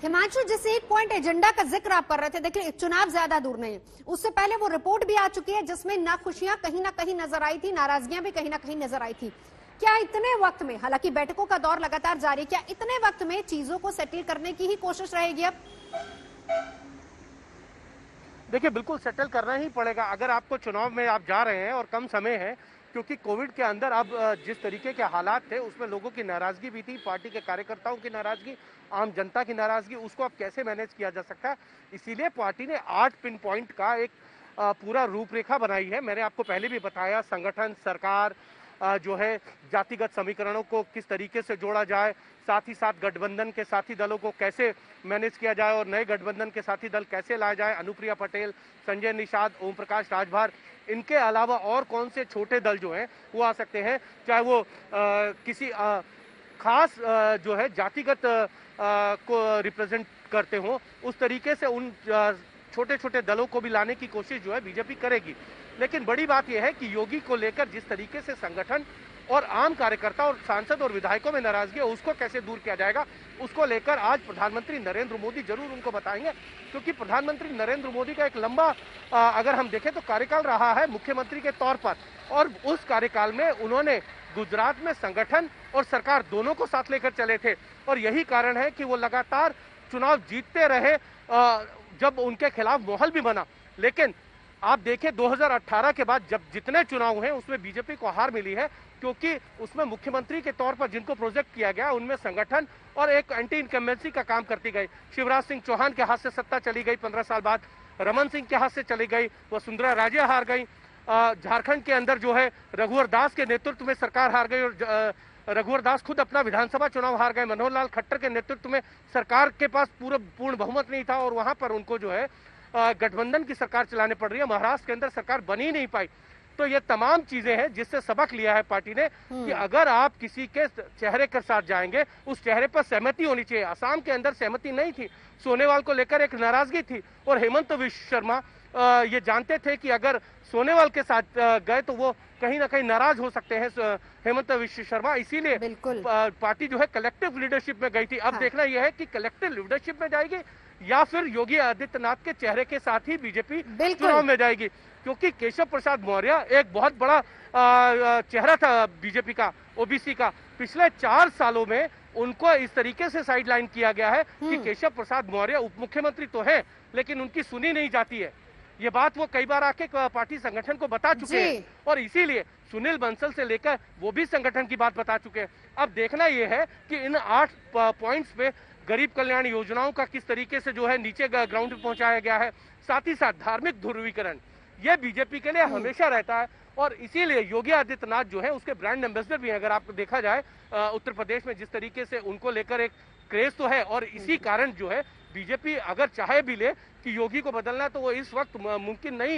हिमांशु, जिस एक point agenda का जिक्र आप कर रहे थे, देखिए चुनाव ज्यादा दूर नहीं है, उससे पहले वो रिपोर्ट भी आ चुकी है जिसमें नाखुशियां कहीं ना कहीं नजर आई थी, नाराजगियां भी कहीं ना कहीं नजर आई थी। क्या इतने वक्त में, हालांकि बैठकों का दौर लगातार जारी, क्या इतने वक्त में चीजों को सेटल करने की ही कोशिश रहेगी अब? देखिए, बिल्कुल सेटल करना ही पड़ेगा अगर आपको चुनाव में आप जा रहे हैं और कम समय है, क्योंकि कोविड के अंदर अब जिस तरीके के हालात थे उसमें लोगों की नाराजगी भी थी, पार्टी के कार्यकर्ताओं की नाराजगी, आम जनता की नाराजगी, उसको अब कैसे मैनेज किया जा सकता है। इसीलिए पार्टी ने 8 पिन पॉइंट का एक पूरा रूपरेखा बनाई है। मैंने आपको पहले भी बताया, संगठन, सरकार, जो है जातिगत समीकरणों को किस तरीके से जोड़ा जाए, साथ ही साथ गठबंधन के साथी दलों को कैसे मैनेज किया जाए और नए गठबंधन के साथी दल कैसे लाए जाए, अनुप्रिया पटेल, संजय निषाद, ओम प्रकाश राजभर, इनके अलावा और कौन से छोटे दल जो हैं वो आ सकते हैं, चाहे वो किसी खास जो है जातिगत को रिप्रेजेंट करते हो, उस तरीके से उन छोटे छोटे दलों को भी लाने की कोशिश जो है बीजेपी करेगी। लेकिन बड़ी बात यह है कि योगी को लेकर जिस तरीके से संगठन और आम कार्यकर्ता और सांसद और विधायकों में नाराजगी है, उसको कैसे दूर किया जाएगा, उसको लेकर आज प्रधानमंत्री नरेंद्र मोदी जरूर उनको बताएंगे। क्योंकि प्रधानमंत्री नरेंद्र मोदी का एक लंबा अगर हम देखें तो कार्यकाल रहा है मुख्यमंत्री के तौर पर, और उस कार्यकाल में उन्होंने गुजरात में संगठन और सरकार दोनों को साथ लेकर चले थे, और यही कारण है कि वो लगातार चुनाव जीतते रहे, जब उनके खिलाफ माहौल भी बना। लेकिन आप देखें 2018 के बाद जब जितने चुनाव हैं उसमें बीजेपी को हार मिली है, क्योंकि उसमें मुख्यमंत्री के तौर पर जिनको प्रोजेक्ट किया गया उनमें संगठन और एक एंटी इनकम्बेंसी का काम करती गई। शिवराज सिंह चौहान के हाथ से सत्ता चली गई 15 साल बाद, रमन सिंह के हाथ से चली गई, वसुंधरा राजे हार गई, झारखंड के अंदर जो है रघुवर दास के नेतृत्व में सरकार हार गई और रघुवर दास खुद अपना विधानसभा चुनाव हार गए। मनोहर लाल खट्टर के नेतृत्व में सरकार के पास पूर्ण बहुमत नहीं था और वहां पर उनको जो है गठबंधन की सरकार चलाने पड़ रही है। महाराष्ट्र के अंदर सरकार बन ही नहीं पाई। तो ये तमाम चीजें हैं जिससे सबक लिया है पार्टी ने कि अगर आप किसी के चेहरे के साथ जाएंगे, उस चेहरे पर सहमति होनी चाहिए। असम के अंदर सहमति नहीं थी, सोनेवाल को लेकर एक नाराजगी थी, और हेमंत विश्व शर्मा ये जानते थे कि अगर सोनेवाल के साथ गए तो वो कहीं ना कहीं नाराज हो सकते हैं हेमंत विश्व शर्मा, इसीलिए पार्टी जो है कलेक्टिव लीडरशिप में गई थी। अब देखना यह है कि कलेक्टिव लीडरशिप में जाएगी या फिर योगी आदित्यनाथ के चेहरे के साथ ही बीजेपी चुनाव में जाएगी, क्योंकि केशव प्रसाद मौर्य एक बहुत बड़ा चेहरा था बीजेपी का, ओबीसी का। पिछले 4 सालों में उनको इस तरीके से साइडलाइन किया गया है कि केशव प्रसाद मौर्य उप मुख्यमंत्री तो है लेकिन उनकी सुनी नहीं जाती है। ये बात वो कई बार आके पार्टी संगठन को बता चुके हैं, और इसीलिए सुनील बंसल से लेकर वो भी संगठन की बात बता चुके हैं। अब देखना यह है कि इन 8 पॉइंट्स पे गरीब कल्याण योजनाओं का किस तरीके से जो है नीचे ग्राउंड पे पहुंचाया गया है, साथ ही साथ धार्मिक ध्रुवीकरण, ये बीजेपी के लिए हमेशा रहता है, और इसीलिए योगी आदित्यनाथ जो है उसके ब्रांड एम्बेसडर भी हैं। अगर आपको देखा जाए उत्तर प्रदेश में जिस तरीके से उनको लेकर एक क्रेज तो है, और इसी कारण जो है बीजेपी अगर चाहे भी ले कि योगी को बदलना है तो वो इस वक्त मुमकिन नहीं है।